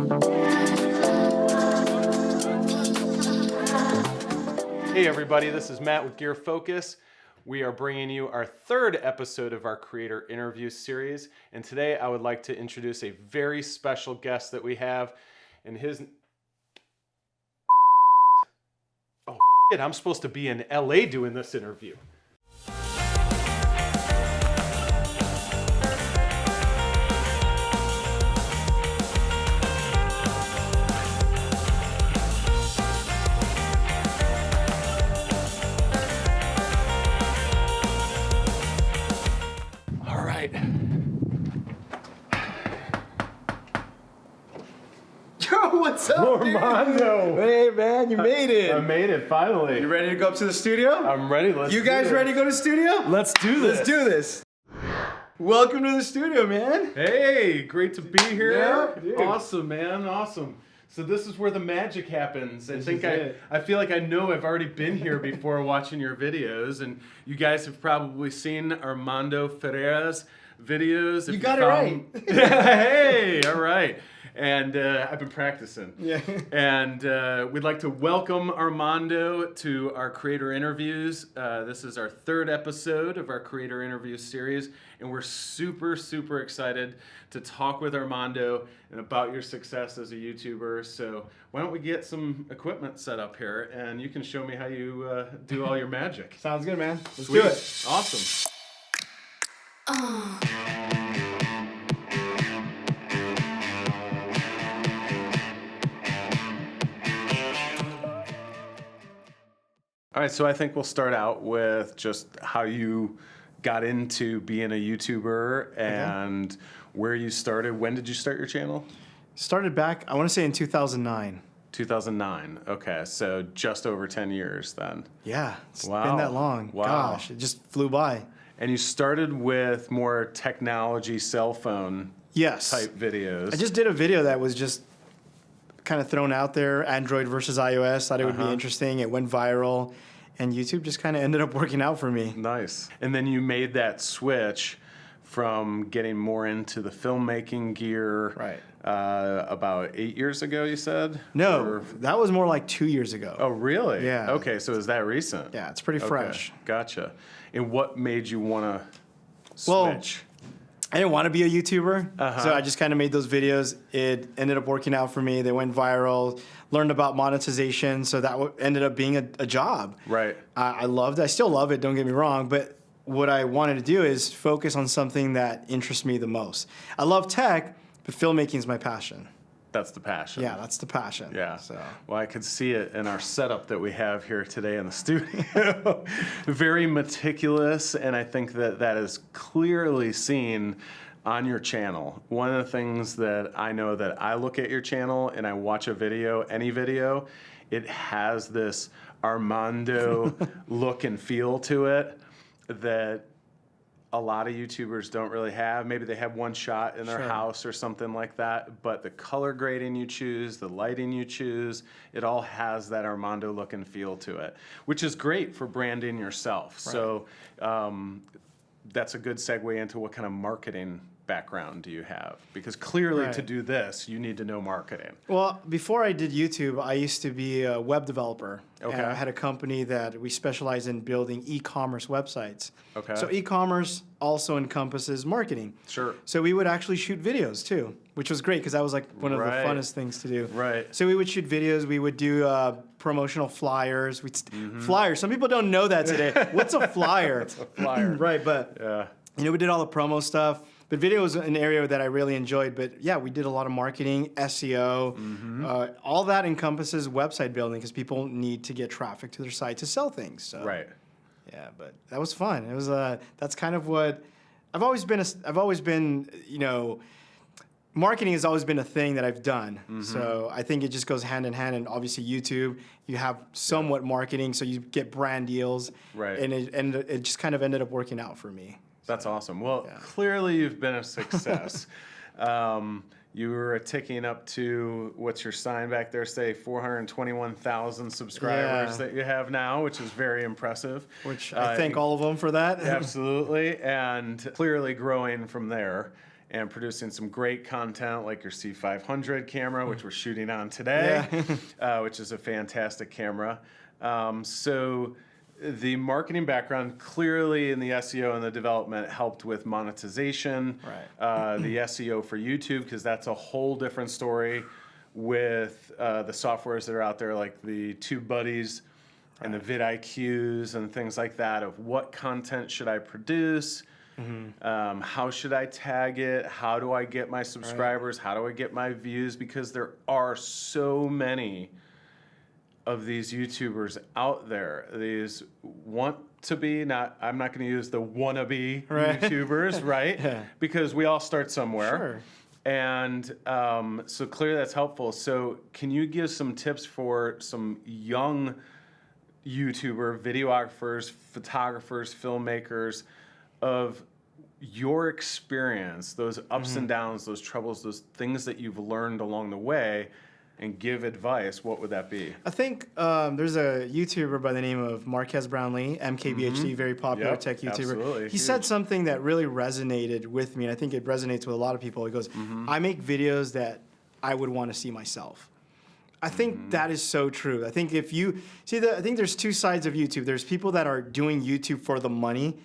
Hey everybody, this is Matt with Gear Focus. We are bringing you our third episode of our creator interview series, and today I would like to introduce a very special guest that we have, and his... Oh shit, I'm supposed to be in LA doing this interview. Yo, what's up, Armando! Hey, man, you made it. I made it, finally. You ready to go up to the studio? I'm ready. You guys ready to go to the studio? Let's do this. Let's do this. Welcome to the studio, man. Hey, great to be here. Yeah, dude. Awesome, man, awesome. So this is where the magic happens. I feel like I know I've already been here before watching your videos, and you guys have probably seen Armando Ferreira's videos. You got it right. Hey, all right. And I've been practicing. Yeah. And we'd like to welcome Armando to our creator interviews. This is our third episode of our creator interview series, and we're super, super excited to talk with Armando and about your success as a YouTuber. So why don't we get some equipment set up here, and you can show me how you do all your magic. Sounds good, man. Let's Sweet. do it. Awesome. All right, so I think we'll start out with just how you got into being a YouTuber and where you started. When did you start your channel? Started back, I want to say in 2009. 2009. Okay, so just over 10 years then. Yeah, it's Wow. been that long. Wow. Gosh, it just flew by. And you started with more technology, cell phone Yes. type videos. I just did a video that was just kind of thrown out there, Android versus iOS. Thought it would be interesting. It went viral, and YouTube just kind of ended up working out for me. Nice. And then you made that switch from getting more into the filmmaking gear. Right. About 8 years ago, you said? No, Or- that was more like 2 years ago. Oh, really? Yeah. Okay, so is that recent? Yeah, it's pretty Okay, fresh. Gotcha. And what made you want to Well, switch? I didn't want to be a YouTuber, so I just kind of made those videos. It ended up working out for me. They went viral, learned about monetization, so that ended up being a job. Right. I loved it. I still love it, don't get me wrong, but what I wanted to do is focus on something that interests me the most. I love tech, but filmmaking is my passion. That's the passion. Yeah, that's the passion. Yeah. So. Well, I could see it in our setup that we have here today in the studio. Very meticulous, and I think that that is clearly seen on your channel. One of the things that I know that I look at your channel and I watch a video, any video, it has this Armando look and feel to it that a lot of YouTubers don't really have. Maybe they have one shot in their house or something like that, but the color grading you choose, the lighting you choose, it all has that Armando look and feel to it, which is great for branding yourself. Right. So that's a good segue into what kind of marketing background do you have? Because clearly to do this, you need to know marketing. Well, before I did YouTube, I used to be a web developer. Okay. And I had a company that we specialize in building e-commerce websites. Okay. So e-commerce also encompasses marketing. Sure. So we would actually shoot videos too, which was great because that was like one of the funnest things to do. Right. So we would shoot videos. We would do promotional flyers. Flyers. Some people don't know that today. What's a flyer? It's a flyer. Right, but we did all the promo stuff. But video was an area that I really enjoyed. But yeah, we did a lot of marketing, SEO. All that encompasses website building because people need to get traffic to their site to sell things. So. Right. Yeah, but that was fun. It was that's kind of what I've always been, you know, marketing has always been a thing that I've done. So I think it just goes hand in hand. And obviously YouTube, you have somewhat marketing, so you get brand deals. Right. And it just kind of ended up working out for me. That's awesome. Well, clearly you've been a success. You were ticking up to, what's your sign back there say, 421,000 subscribers that you have now, which is very impressive. Which I thank all of them for that. Absolutely, and clearly growing from there. and producing some great content like your C500 camera, which we're shooting on today, which is a fantastic camera. So the marketing background clearly in the SEO and the development helped with monetization, the SEO for YouTube, because that's a whole different story with the softwares that are out there like the TubeBuddies and the vidIQs and things like that of what content should I produce, how should I tag it, how do I get my subscribers, how do I get my views, because there are so many of these YouTubers out there. These want to be, I'm not going to use the wannabe YouTubers, right? Because we all start somewhere. And so clearly that's helpful. So can you give some tips for some young YouTuber, videographers, photographers, filmmakers of your experience, those ups and downs, those troubles, those things that you've learned along the way, and give advice? What would that be? I think there's a YouTuber by the name of Marquez Brownlee, MKBHD, very popular tech YouTuber. Absolutely. He said something that really resonated with me, and I think it resonates with a lot of people. He goes, I make videos that I would want to see myself. I think that is so true. I think if you see I think there's two sides of YouTube. There's people that are doing YouTube for the money.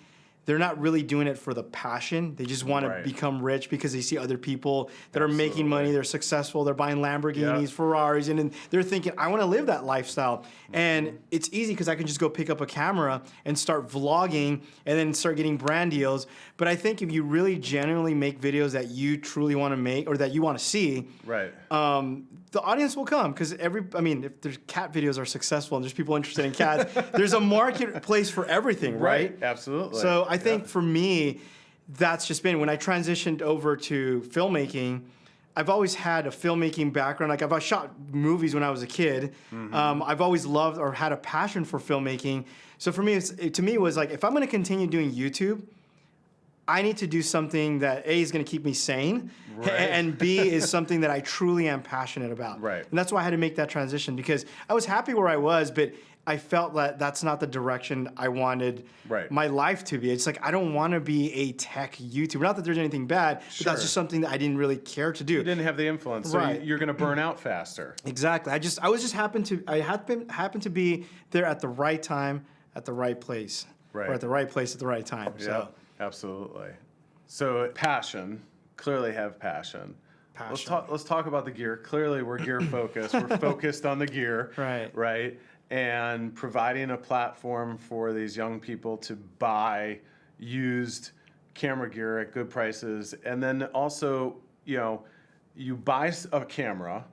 They're not really doing it for the passion. They just want to become rich because they see other people that are making money. They're successful. They're buying Lamborghinis, Ferraris, and they're thinking, I want to live that lifestyle. And it's easy because I can just go pick up a camera and start vlogging and then start getting brand deals. But I think if you really genuinely make videos that you truly want to make or that you want to see, the audience will come because if there's cat videos are successful and there's people interested in cats, there's a marketplace for everything, right? Absolutely. So I think for me, that's just been when I transitioned over to filmmaking. I've always had a filmmaking background. Like I've shot movies when I was a kid. I've always loved or had a passion for filmmaking. So for me, it was like if I'm going to continue doing YouTube, I need to do something that A is going to keep me sane, and B is something that I truly am passionate about. And that's why I had to make that transition because I was happy where I was, but I felt that that's not the direction I wanted my life to be. It's like I don't want to be a tech YouTuber. Not that there's anything bad, but that's just something that I didn't really care to do. You didn't have the influence, so you're going to burn out faster. Exactly. I happened to be there at the right time, at the right place, or at the right place at the right time. So. Absolutely. So passion, clearly have passion. Let's talk about the gear. Clearly we're gear focused. We're focused on the gear. Right. And providing a platform for these young people to buy used camera gear at good prices. And then also, you buy a camera,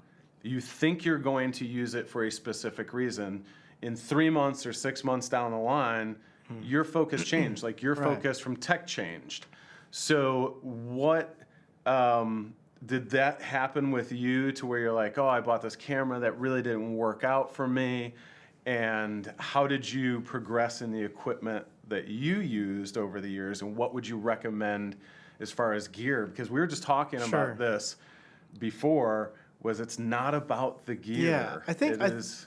you think you're going to use it for a specific reason. In 3 months or 6 months down the line, your focus changed. Like your focus from tech changed. So what did that happen with you to where you're like, oh, I bought this camera that really didn't work out for me? And how did you progress in the equipment that you used over the years? And what would you recommend as far as gear? Because we were just talking about this before, was it's not about the gear. Yeah, I think it's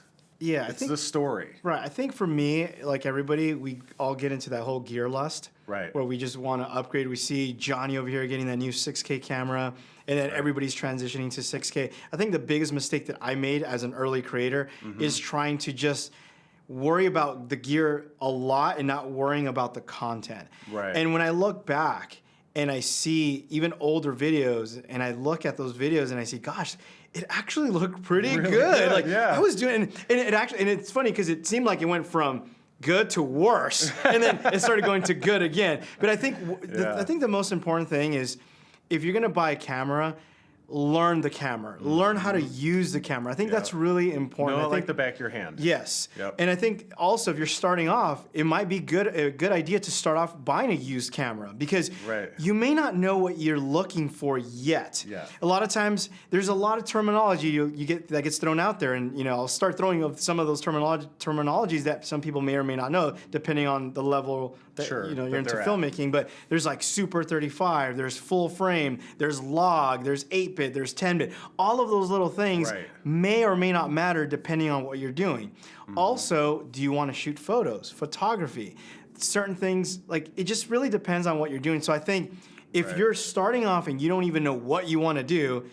the story. I think for me, like everybody, we all get into that whole gear lust. Where we just want to upgrade. We see Johnny over here getting that new 6K camera, and then everybody's transitioning to 6K. I think the biggest mistake that I made as an early creator is trying to just worry about the gear a lot and not worrying about the content. And when I look back and I see even older videos, and I look at those videos and I see, gosh, it actually looked pretty good. Like I was doing, and it's funny because it seemed like it went from good to worse, and then it started going to good again. But I think I think the most important thing is if you're gonna buy a camera, learn the camera, learn how to use the camera. I think that's really important. I think like the back of your hand. Yes. And I think also if you're starting off, it might be a good idea to start off buying a used camera because you may not know what you're looking for yet. A lot of times there's a lot of terminology you get that gets thrown out there, and I'll start throwing of some of those terminologies that some people may or may not know depending on the level that you're into filmmaking. But there's like Super 35, there's full frame, there's log, there's 8-bit, there's 10-bit. All of those little things may or may not matter depending on what you're doing. Also, do you want to shoot photos, photography? Certain things, like it just really depends on what you're doing. So I think if Right. you're starting off and you don't even know what you want to do,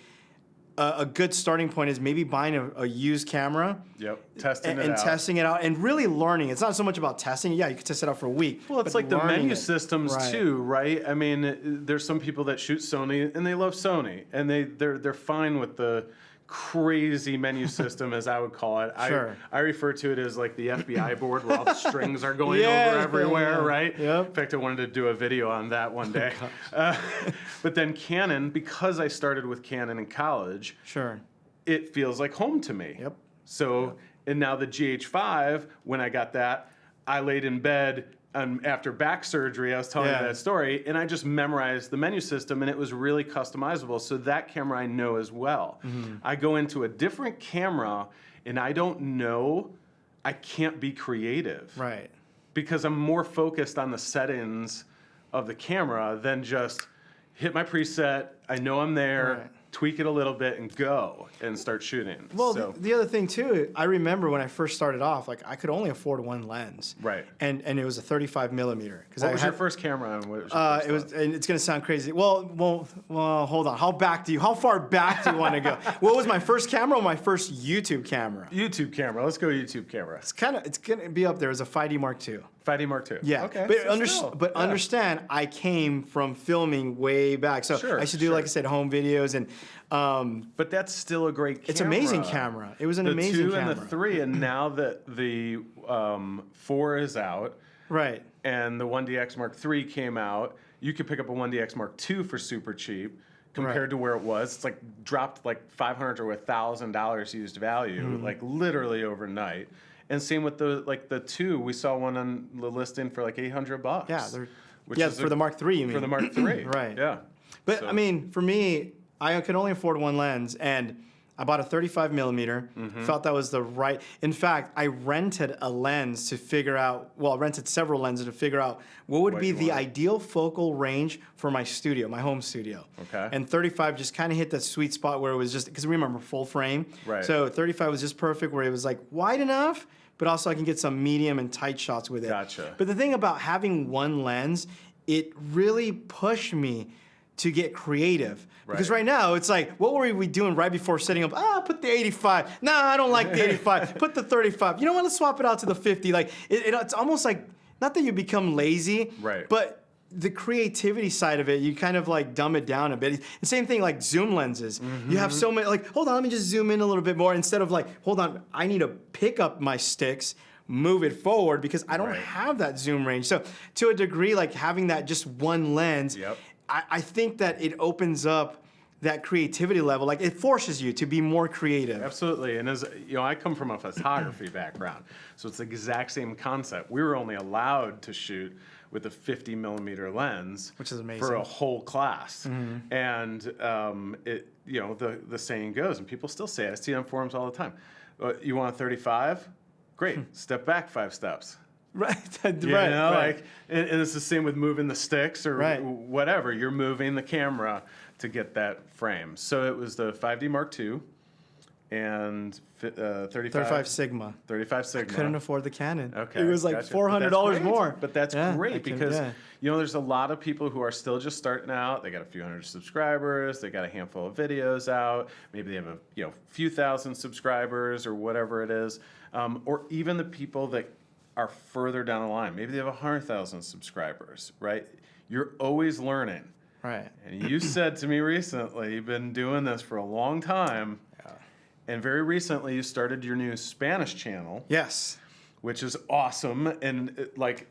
a good starting point is maybe buying a used camera. Yep. Testing it And out. testing it out and really learning. It's not so much about testing. Yeah, you can test it out for a week. Well, it's but like the learning menu it. systems Right. too, right? I mean, there's some people that shoot Sony and they love Sony, and they're fine with the crazy menu system, as I would call it. Sure. I refer to it as like the FBI board where all the strings are going Yeah, over everywhere, yeah. right? Yep. In fact, I wanted to do a video on that one day. But then Canon, because I started with Canon in college, Sure. it feels like home to me. Yep. So, and now the GH5, when I got that, I laid in bed after back surgery. I was telling Yeah. you that story, and I just memorized the menu system, and it was really customizable. So that camera I know as well. I go into a different camera, and I don't know, I can't be creative. Right. Because I'm more focused on the settings of the camera than just hit my preset, I know I'm there, Right. tweak it a little bit, and go and start shooting. Well, So- the other thing too, I remember when I first started off, like I could only afford one lens. Right. And it was a 35 millimeter. What was your first camera? And what was your first It was, and it's gonna sound crazy. Well, hold on. How far back do you want to go? What was my first camera or my first YouTube camera? YouTube camera. Let's go YouTube camera. It's gonna be up there as a 5D Mark II. 5D Mark II. Yeah, Okay. but understand, I came from filming way back, so Sure, I used to do, like I said, home videos, and But that's still a great camera. it's amazing camera. It was an amazing The 2 camera. and the 3, and now that the 4 is out Right. and the 1DX Mark III came out, you could pick up a 1DX Mark II for super cheap compared Right. to where it was. It's like dropped like $500 or $1,000 used value, Mm-hmm. like literally overnight. And same with the 2, we saw one on the listing for like $800. Yeah, which yeah, is for the Mark III, you mean? for the Mark III. Right. Yeah. But So- I mean, for me, I could only afford one lens, and I bought a 35 millimeter. Mm-hmm. Felt that was the right. In fact, I rented a lens to figure out. Well, I rented several lenses to figure out what would What be you the wanted. ideal focal range for my studio, my home studio. Okay. And 35 just kind of hit that sweet spot where it was just because remember full frame. Right. So 35 was just perfect, where it was like wide enough, but also I can get some medium and tight shots with it. Gotcha. But the thing about having one lens, it really pushed me to get creative. Because right now, it's like, what were we doing right before setting up? Put the 85. Nah, I don't like the 85. Put the 35. You know what? Let's swap it out to the 50. Like, it's almost like, not that you become lazy, Right. but the creativity side of it, you kind of like dumb it down a bit. The same thing like zoom lenses. You have so many, like, hold on, let me just zoom in a little bit more instead of like, hold on, I need to pick up my sticks, move it forward because I don't Right. have that zoom range. So to a degree, like having that just one lens, Yep. I think that it opens up that creativity level. Like it forces you to be more creative. Absolutely, and as you know, I come from a photography background, so it's the exact same concept. We were only allowed to shoot with a 50 millimeter lens, Which is amazing. for a whole class. And it, you know, the saying goes, and people still say it. I see it on forums all the time. You want a 35? Great. Step back 5 steps. Right. You right. know, right. like, and it's the same with moving the sticks or Right. whatever. You're moving the camera to get that frame. So it was the 5D Mark II and 35 Sigma. 35 Sigma. Couldn't afford the Canon. Okay, It was like gotcha. $400 But that's great. more. But that's Yeah, great I can- because yeah. you know there's a lot of people who are still just starting out. They got a few hundred subscribers. They got a handful of videos out. Maybe they have a few thousand subscribers or whatever it is. Or even the people that are further down the line. Maybe they have 100,000 subscribers. Right? You're always learning. Right. And you said to me recently, you've been doing this for a long time. And very recently, you started your new Spanish channel, Yes. which is awesome. And like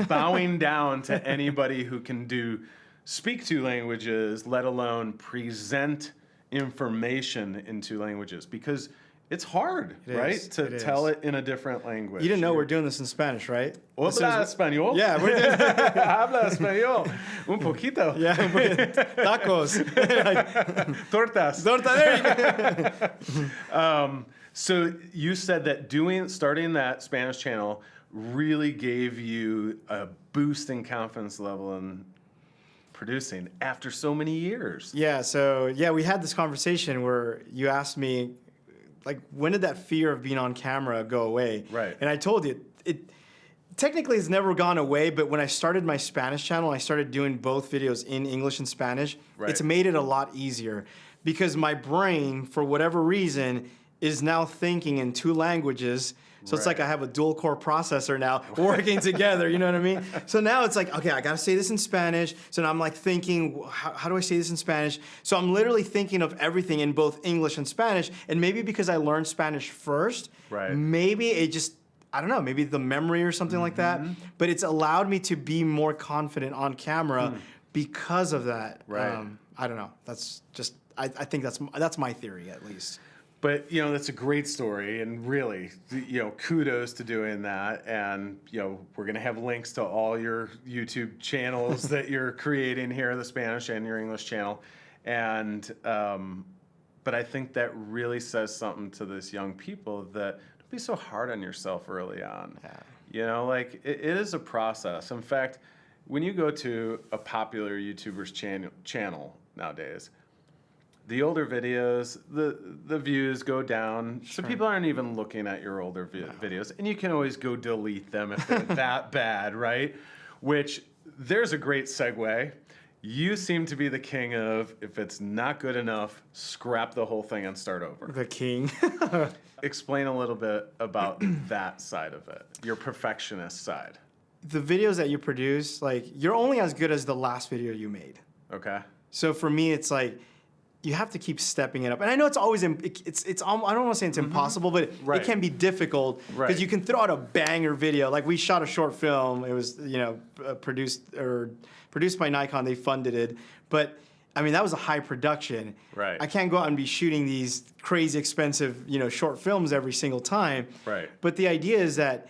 bowing down to anybody who can speak 2 languages, let alone present information in 2 languages, because it's hard, It right? is. To It tell is. it in a different language. You didn't know we're doing this in Spanish, right? This is- Habla español? Yeah, we're doing Habla español. Un poquito. yeah, tacos. Tortas. Torta, there you go. So you said that starting that Spanish channel really gave you a boost in confidence level in producing after so many years. Yeah, so yeah, we had this conversation where you asked me, like, when did that fear of being on camera go away? Right. And I told you, technically it's never gone away, but when I started my Spanish channel, I started doing both videos in English and Spanish. Right. It's made it a lot easier because my brain, for whatever reason, is now thinking in 2 languages. So it's like I have a dual core processor now working together, you know what I mean? So now it's like, okay, I gotta say this in Spanish. So now I'm like thinking, how do I say this in Spanish? So I'm literally thinking of everything in both English and Spanish. And maybe because I learned Spanish first, maybe it just, I don't know, maybe the memory or something like that. But it's allowed me to be more confident on camera because of that. Right. I don't know. That's just, I think that's my theory at least. But, you know, that's a great story, and really, you know, kudos to doing that. And, you know, we're going to have links to all your YouTube channels that you're creating here, the Spanish and your English channel. And, but I think that really says something to this young people that don't be so hard on yourself early on. Yeah. You know, like, it is a process. In fact, when you go to a popular YouTuber's channel nowadays, the older videos, the views go down. So people aren't even looking at your older videos. And you can always go delete them if they're that bad, right? Which, there's a great segue. You seem to be the king of, if it's not good enough, scrap the whole thing and start over. The king. Explain a little bit about that side of it, your perfectionist side. The videos that you produce, like, you're only as good as the last video you made. Okay. So for me, it's like, you have to keep stepping it up. And I know it's always, I don't want to say it's impossible, but it can be difficult because you can throw out a banger video. Like, we shot a short film. It was, you know, produced by Nikon. They funded it. But, I mean, that was a high production. Right. I can't go out and be shooting these crazy expensive, you know, short films every single time. Right. But the idea is that,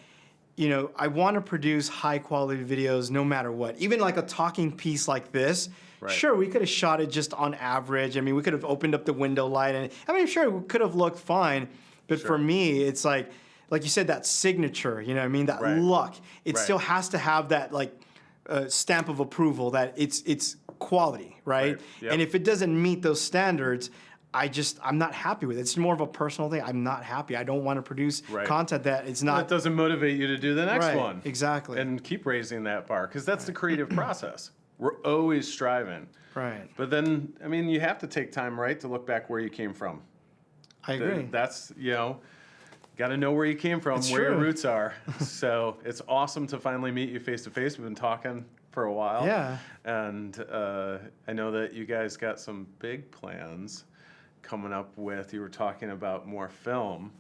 you know, I want to produce high quality videos no matter what. Even like a talking piece like this, sure, we could have shot it just on average. I mean, we could have opened up the window light, and I mean, sure, it could have looked fine. But for me, it's like you said, that signature, you know what I mean? That look. It still has to have that, like, stamp of approval that it's quality, right? Yep. And if it doesn't meet those standards, I'm not happy with it. It's more of a personal thing. I'm not happy. I don't want to produce content that it's not. That doesn't motivate you to do the next one. Exactly. And keep raising that bar, because that's the creative process. We're always striving. Right. But then, I mean, you have to take time, right, to look back where you came from. I agree. That's, you know, got to know where you came from, where your roots are. So it's awesome to finally meet you face to face. We've been talking for a while. Yeah. And I know that you guys got some big plans coming up with, you were talking about more film.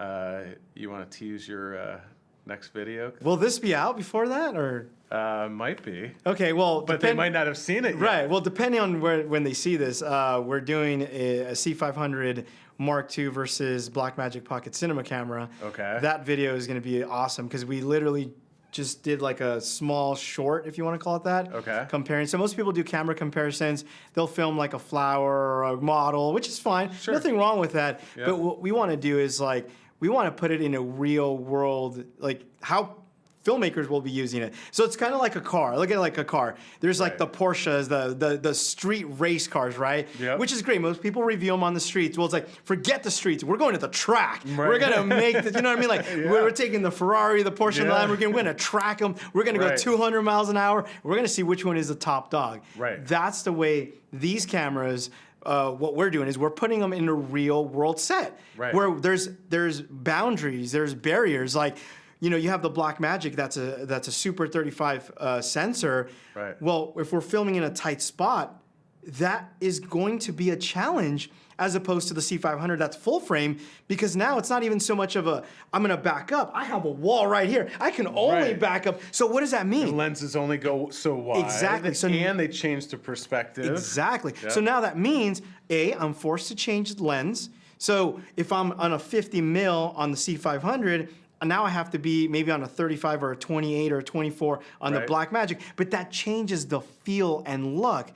You want to tease your next video? Will this be out before that, or? Might be. Okay, well, but they might not have seen it yet. Right. Well, depending on when they see this, we're doing a C500 Mark II versus Blackmagic Pocket Cinema camera. Okay. That video is going to be awesome because we literally just did like a small short, if you want to call it that. Okay. Comparing. So most people do camera comparisons. They'll film like a flower or a model, which is fine. Sure. Nothing wrong with that. Yep. But what we want to do is, like, we want to put it in a real world, like how filmmakers will be using it. So it's kind of like a car. Look at it like a car. There's like the Porsches, the street race cars, right? Yep. Which is great. Most people review them on the streets. Well, it's like, forget the streets. We're going to the track. Right. We're going to make the, you know what I mean? Like, we're taking the Ferrari, the Porsche, and the Lamborghini. We're going to track them. We're going to go 200 miles an hour. We're going to see which one is the top dog. Right. That's the way these cameras, what we're doing is we're putting them in a real world set. Right. Where there's boundaries, there's barriers. Like, you know, you have the Blackmagic, that's a Super 35 sensor. Right. Well, if we're filming in a tight spot, that is going to be a challenge as opposed to the C500 that's full frame, because now it's not even so much of a, I'm going to back up. I have a wall right here. I can only back up. So what does that mean? The lenses only go so wide. Exactly. So, and they change the perspective. Exactly. Yep. So now that means, I'm forced to change the lens. So if I'm on a 50 mil on the C500, now I have to be maybe on a 35 or a 28 or a 24 on the Blackmagic, but that changes the feel and look.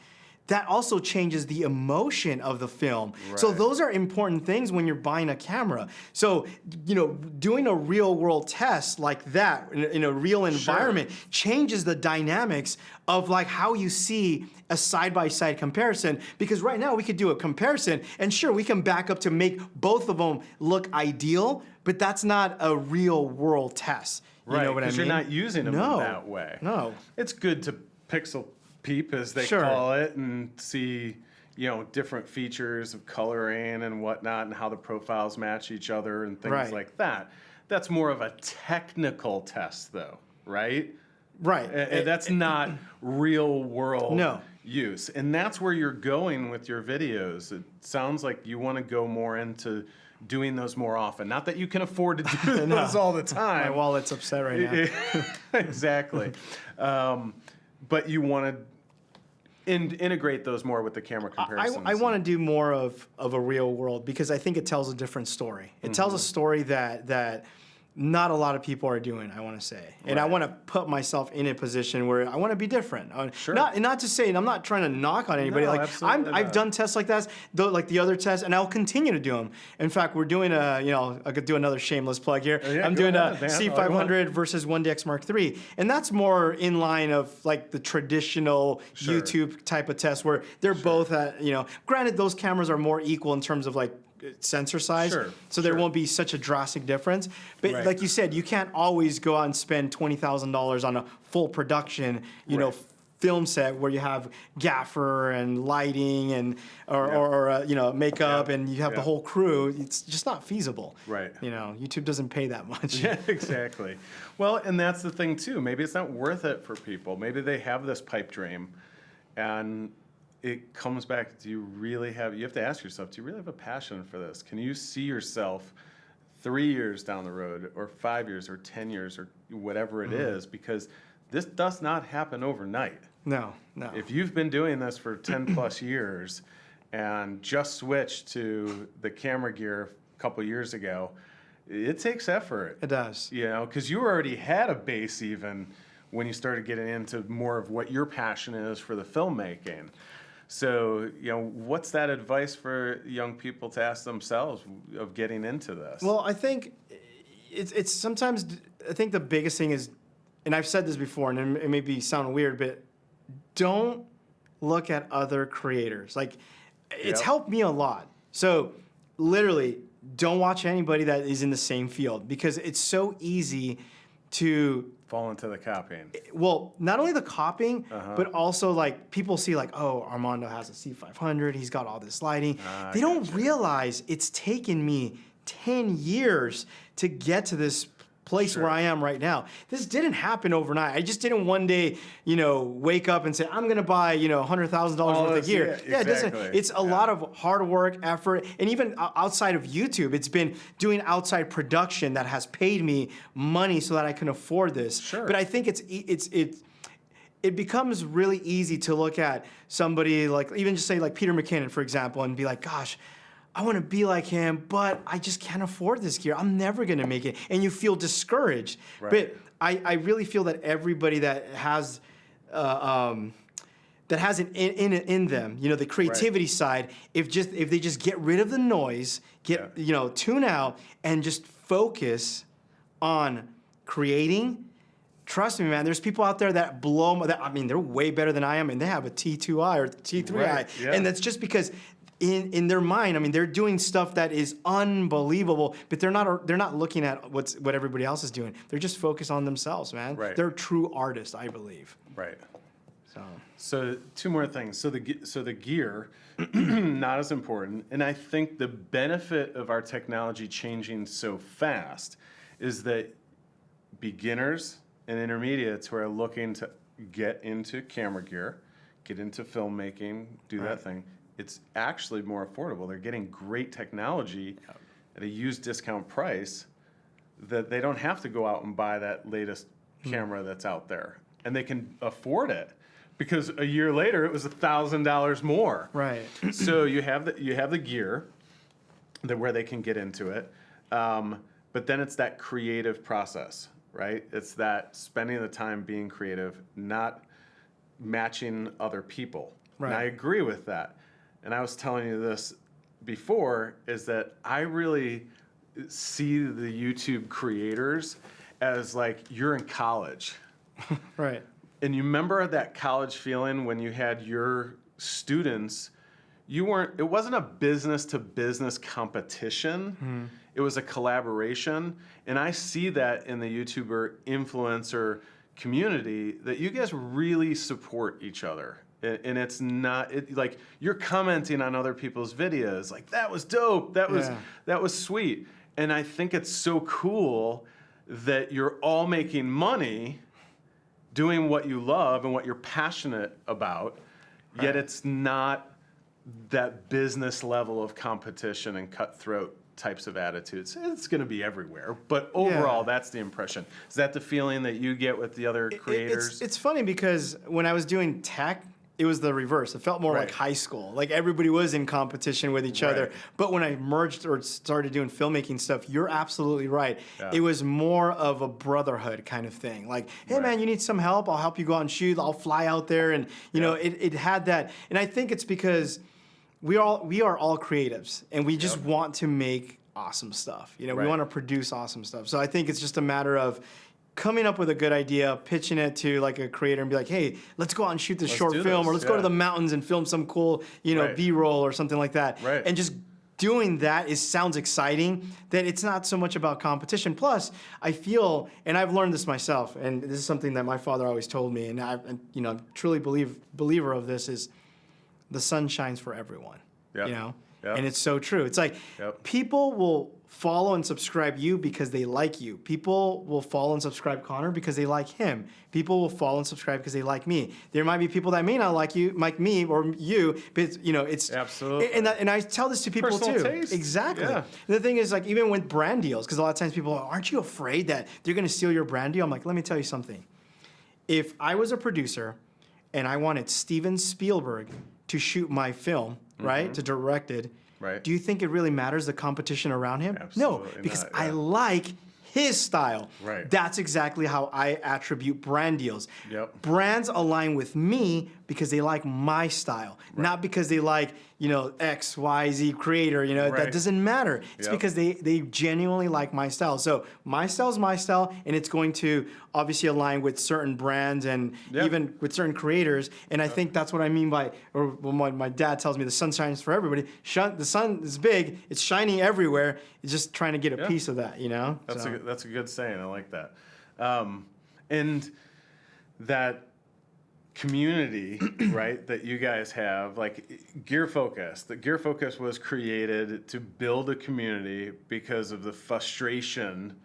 that also changes the emotion of the film. So Right. those are important things when you're buying a camera. So, doing a real world test like that in a real environment changes the dynamics of like how you see a side-by-side comparison. Because right now we could do a comparison and sure, we can back up to make both of them look ideal, but that's not a real world test. You Right, know what I mean? because you're not using them No. in that way. No. It's good to pixel peep, as they Sure. call it, and see, different features of coloring and whatnot, and how the profiles match each other and things Right. like that. That's more of a technical test, though, right? Right. And that's not real world No. use. And that's where you're going with your videos. It sounds like you want to go more into doing those more often. Not that you can afford to do those all the time. My wallet's upset right now. Exactly. But you want to integrate those more with the camera comparisons. I want to do more of a real world because I think it tells a different story. It tells a story that not a lot of people are doing, I want to say. And I Right. want to put myself in a position where I want to be different. Sure. Not to say, and I'm not trying to knock on anybody. No, like absolutely I've not. done tests like that, like the other tests, and I'll continue to do them. In fact, we're doing I could do another shameless plug here. Yeah, I'm go doing ahead, a man. C500 versus 1DX Mark III. And that's more in line of like the traditional Sure. YouTube type of test where they're both at, granted those cameras are more equal in terms of like sensor size, Sure, so there sure. won't be such a drastic difference. But Right. like you said, you can't always go out and spend $20,000 on a full production, Right. film set where you have gaffer and lighting and or makeup Yeah. and you have the Yeah. whole crew. It's just not feasible. Right. YouTube doesn't pay that much. Yeah, exactly. Well, and that's the thing too. Maybe it's not worth it for people. Maybe they have this pipe dream, and it comes back. You have to ask yourself, do you really have a passion for this? Can you see yourself 3 years down the road, or 5 years, or 10 years, or whatever it is? Because this does not happen overnight. No. If you've been doing this for 10 plus years and just switched to the camera gear a couple years ago, it takes effort. It does. Because you already had a base even when you started getting into more of what your passion is for the filmmaking. So, what's that advice for young people to ask themselves of getting into this? Well, I think it's sometimes, I think the biggest thing is, and I've said this before, and it may be sound weird, but don't look at other creators. Like, it's Yep. helped me a lot. So, literally, don't watch anybody that is in the same field because it's so easy to, fall into the copying. well, not only the copying, Uh-huh. but also like people see like, oh, Armando has a C500, he's got all this lighting. I They don't realize it's taken me 10 years to get to this place Sure. where I am right now. This didn't happen overnight. I just didn't one day, wake up and say, I'm going to buy, $100,000 All worth of this, gear. yeah, It doesn't. exactly. It's a lot of hard work, effort, and even outside of YouTube, it's been doing outside production that has paid me money so that I can afford this. Sure. But I think it becomes really easy to look at somebody like, even just say like Peter McKinnon, for example, and be like, gosh, I want to be like him, but I just can't afford this gear. I'm never going to make it. And you feel discouraged. Right. But I really feel that everybody that has it in them, the creativity side, if they just get rid of the noise, tune out and just focus on creating. Trust me, man. There's people out there that they're way better than I am, and they have a T2i or T3i, Right, yeah. and that's just because in their mind, they're doing stuff that is unbelievable, but they're not looking at what everybody else is doing. They're just focused on themselves, man. Right. They're true artists, I believe. Right. So So two more things. So the gear, not as important. And I think the benefit of our technology changing so fast is that beginners and intermediates who are looking to get into camera gear, get into filmmaking, do Right. that thing, it's actually more affordable. They're getting great technology at a used discount price that they don't have to go out and buy that latest camera that's out there. And they can afford it because a year later it was $1,000 more. right. So you have the gear where they can get into it, but then it's that creative process, right? It's that spending the time being creative, not matching other people. And I agree with that. And I was telling you this before, is that I really see the YouTube creators as like you're in college. Right. And you remember that college feeling when you had your students, it wasn't a business to business competition. It was a collaboration. And I see that in the YouTuber influencer community, that you guys really support each other. And it's not like you're commenting on other people's videos, like that was dope, that was sweet. And I think it's so cool that you're all making money doing what you love and what you're passionate about, yet it's not that business level of competition and cutthroat types of attitudes. It's going to be everywhere, but overall, that's the impression. Is that the feeling that you get with the other creators? It's funny because when I was doing tech, it was the reverse. It felt more like high school. Like everybody was in competition with each other. But when I merged or started doing filmmaking stuff, you're absolutely right. Yeah. It was more of a brotherhood kind of thing. Like, hey man, you need some help? I'll help you go out and shoot. I'll fly out there. And you know, it had that. And I think it's because we are all creatives and we just want to make awesome stuff. You know, we want to produce awesome stuff. So I think it's just a matter of coming up with a good idea, pitching it to like a creator and be like, hey, let's go out and shoot this short film, or let's go to the mountains and film some cool, you know, B-roll or something like that. And just doing that sounds exciting, that it's not so much about competition. Plus, I feel, and I've learned this myself, and this is something that my father always told me, and I'm truly believer of this, is the sun shines for everyone. You know? And it's so true. It's like people will follow and subscribe you because they like you. People will follow and subscribe Connor because they like him. People will follow and subscribe because they like me. There might be people that may not like you, like me or you, but you know, it's absolutely. And I tell this to people personal too. Taste. Exactly. And the thing is, like, even with brand deals, because a lot of times people are, aren't you afraid that they're going to steal your brand deal? I'm like, let me tell you something. If I was a producer and I wanted Steven Spielberg to shoot my film, right, to direct it, do you think it really matters the competition around him? Absolutely no, because not, I like his style. That's exactly how I attribute brand deals. Brands align with me because they like my style, not because they like, you know, X, Y, Z creator, you know, that doesn't matter. It's because they genuinely like my style. So my style is my style, and it's going to obviously align with certain brands and even with certain creators. And I think that's what I mean by, or when my dad tells me the sun shines for everybody. The sun is big, it's shining everywhere. It's just trying to get a piece of that, you know? That's a good saying. I like that. And that community, right, that you guys have, like Gear Focus. The Gear Focus was created to build a community because of the frustration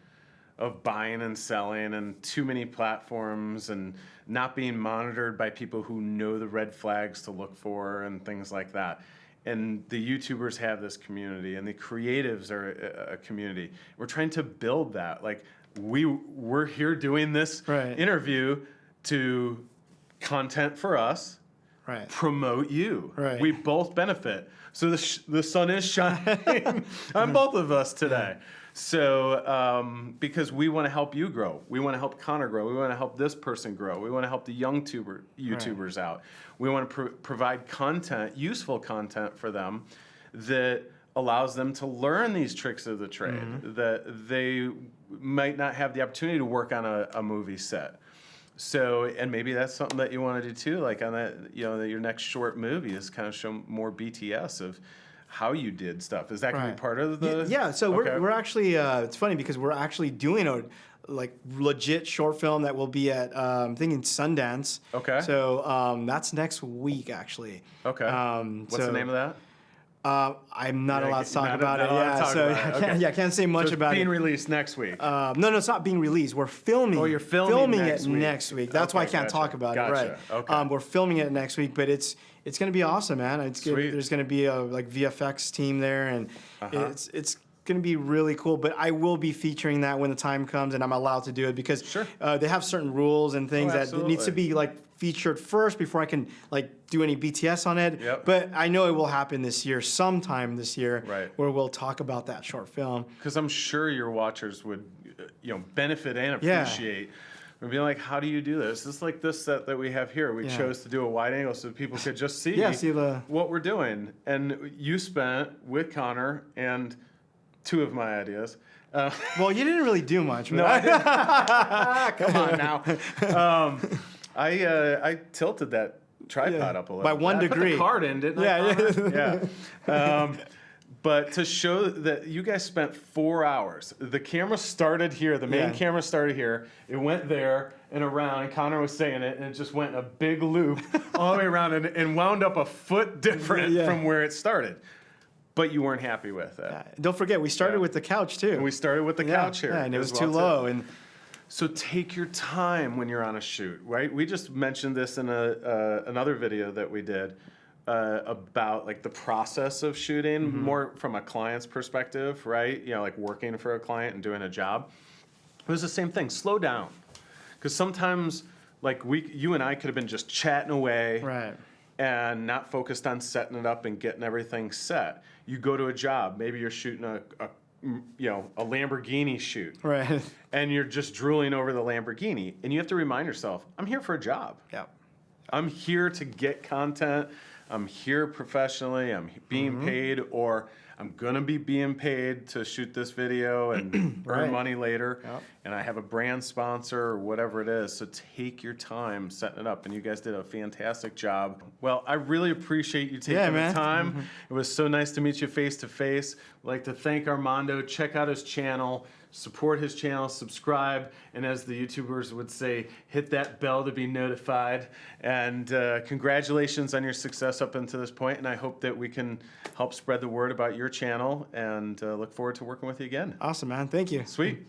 of buying and selling and too many platforms and not being monitored by people who know the red flags to look for and things like that. And the YouTubers have this community, and the creatives are a community. We're trying to build that. Like we're here doing this interview to content for us, promote you. We both benefit. So the sun is shining on both of us today. So because we want to help you grow. We want to help Connor grow. We want to help this person grow. We want to help the young YouTubers out. We want to provide content, useful content for them that allows them to learn these tricks of the trade that they might not have the opportunity to work on a movie set. So, and maybe that's something that you want to do too, like on that, you know, your next short movie is kind of show more BTS of how you did stuff. Is that going to be part of the? Yeah. So we're actually, it's funny because we're actually doing a like legit short film that will be at, I'm thinking Sundance. So that's next week actually. What's the name of that? I'm not allowed to talk about it. I can't say much about it. It's being released next week. No, it's not being released. We're filming. Oh, you're filming next week. That's why I can't talk about it. Right. We're filming it next week, but it's going to be awesome, man. It's good. There's going to be a like VFX team there, and it's going to be really cool. But I will be featuring that when the time comes, and I'm allowed to do it because they have certain rules and things that needs to be like featured first before I can like do any BTS on it. But I know it will happen this year, sometime this year, where we'll talk about that short film. Because I'm sure your watchers would, benefit and appreciate We'd be like, how do you do this? It's like this set that we have here. We chose to do a wide angle so people could just see, what we're doing. And you spent, with Connor and 2 of my ideas. Well, you didn't really do much. No, I didn't. Come on now. I tilted that tripod up a little. By 1 degree. I put the card in, didn't I? Yeah. But to show that you guys spent 4 hours. The camera started here. The main camera started here. It went there and around. And Connor was saying it, and it just went a big loop all the way around and wound up a foot different from where it started. But you weren't happy with it. Don't forget, we started with the couch too. And we started with the couch here. Yeah, and it was too low. And so take your time when you're on a shoot, right? We just mentioned this in another video that we did about like the process of shooting, more from a client's perspective, right? You know, like working for a client and doing a job. It was the same thing. Slow down, because sometimes like you and I could have been just chatting away, right, and not focused on setting it up and getting everything set. You go to a job, maybe you're shooting a Lamborghini shoot, right, and you're just drooling over the Lamborghini, and you have to remind yourself, I'm here for a job. Yeah. I'm here to get content. I'm here professionally. I'm being paid, or I'm gonna be being paid to shoot this video and earn money later. Yep. And I have a brand sponsor or whatever it is. So take your time setting it up. And you guys did a fantastic job. Well, I really appreciate you taking the time. It was so nice to meet you face to face. I'd like to thank Armando. Check out his channel. Support his channel, subscribe, and as the YouTubers would say, hit that bell to be notified. And congratulations on your success up until this point, and I hope that we can help spread the word about your channel, and look forward to working with you again. Awesome, man. Thank you. Sweet.